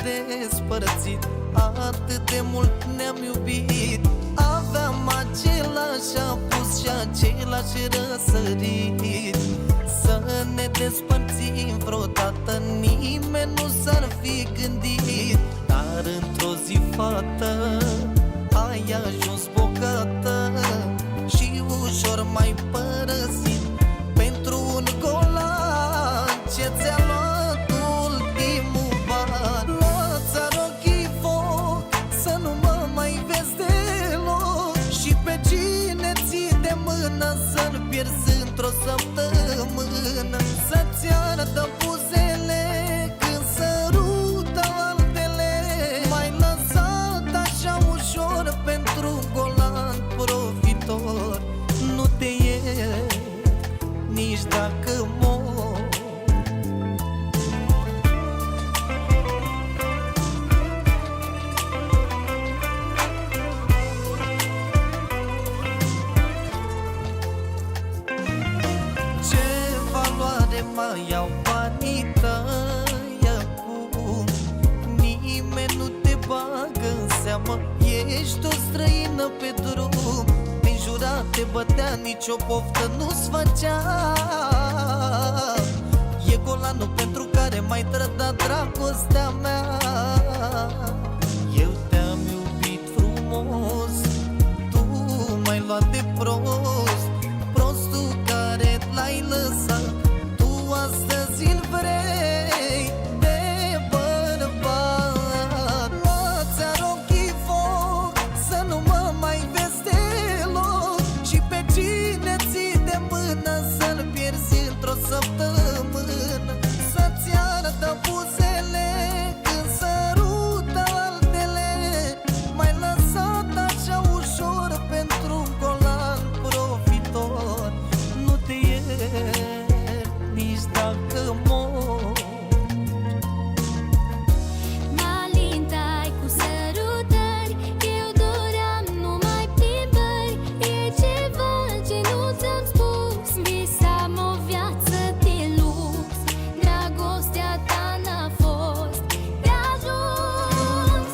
despărțit, atât de mult ne-am iubit. Aveam același apus și același răsărit. Să ne despărțim vreodată nimeni nu s-ar fi gândit. Dar într-o zi, fată, ai ajuns bogată și ușor m-ai părăsit pentru un golan ce ți-a luat ultimul ban. Luați-ar ochii foc să nu mă mai vezi deloc și pe cine ții de mână să-l pierzi într-o săptămână. Să-ți arătă buzele când sărută altele. M-ai lăsat așa ușor pentru un golan profitor. Nu te iert nici dacă mor. Ce valoare mai au banii tăi acum? Nimeni nu te bagă în seamă, ești o străină pe drum. Te înjura, te bătea, nicio poftă nu-ți făcea. E golanul pentru care m-ai trădat dragostea mea. Eu te-am iubit frumos, tu m-ai luat de prost. Prostul care l-ai lăsat, tu astăzi îl vrei de bărbat. Luați-ar ochii foc să nu mă mai vezi deloc și pe cine ții de mână să-l pierzi într-o săptămână. Să-ți arătă buzele când sărută altele. M-ai lăsat așa ușor pentru un golan profitor. Nu te iert nici dacă mor. Mă alintai cu sărutări, eu doream numai plimbări. E ceva ce nu ți-am spus, visam o viață de lux. Dragostea ta n-a fost de ajuns.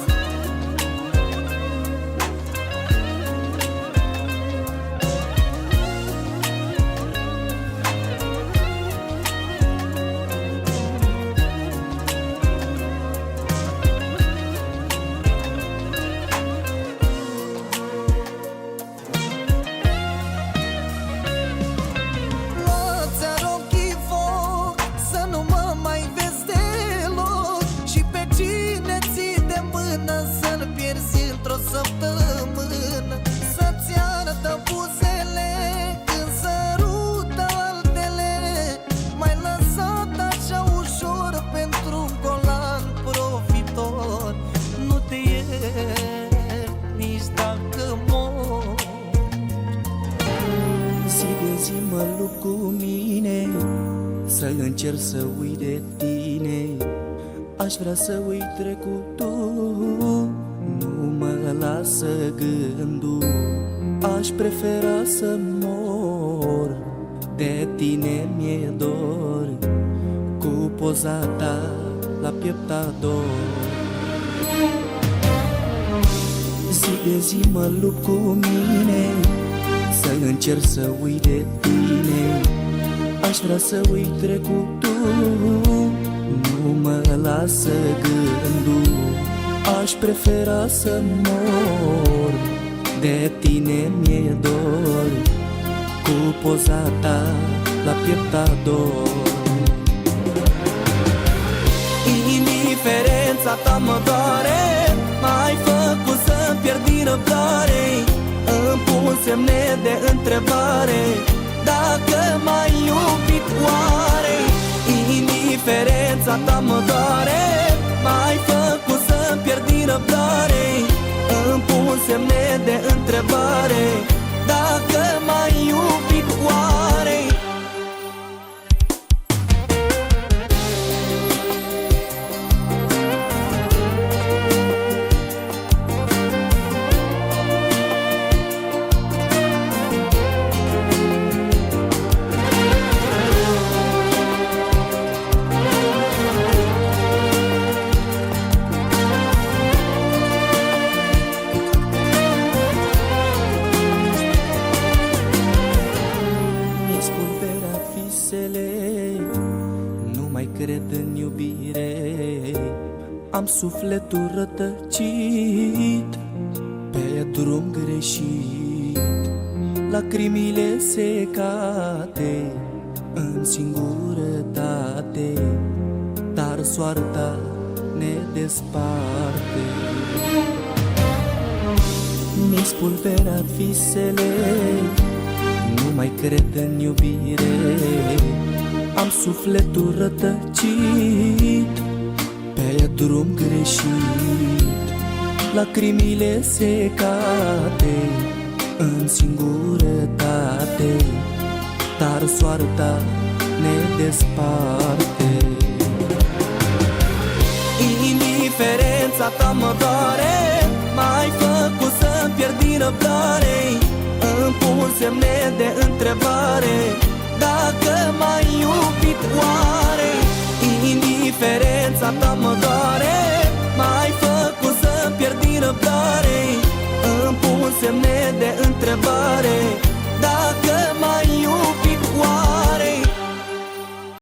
Luați-ar ochii foc să nu mă mai vezi deloc și pe cine ții de mână să-l pierzi într-o săptămână. Să-ți arătă buzele când sărută altele. M-ai lăsat așa ușor pentru un golan profitor. Nu te iert nici dacă mor. Zi de zi mă lupt cu mine să încerc să uit de tine. Aș vrea să uit trecutul, nu mă lasă gândul. Aș prefera să mor, de tine mi-e dor. Cu poza ta la piepta dor. Zi de zi mă lupt cu mine să încerc să uit de tine. Aș vrea să uit trecutul, nu mă lasă gândul. Aș prefera să mor, de tine mi-e dor. Cu poza ta la piepta dor. Indiferența ta mă doare, m-ai făcut să-mi pierd din răbdare. Îmi pun semne de întrebare, dacă m-ai iubit oare. Indiferența ta mă doare, m-ai făcut să-mi pierd din răbdare. Îmi pun semne de întrebare, dacă m-ai iubit oare. Am sufletul rătăcit pe drum greșit, lacrimile secate în singurătate, dar soarta ne desparte. Mi-ai spulberat visele, nu mai cred în iubire. Am sufletul rătăcit pe drum greșit, lacrimile secate în singurătate, dar soarta ne desparte. Indiferența ta mă doare, m-ai făcut să-mi pierd din răbdare. Îmi pun semne de întrebare, dacă m-ai iubit oare. Indiferența ta mă doare, m-ai făcut să-mi pierd din răbdare. Îmi pun semne de întrebare,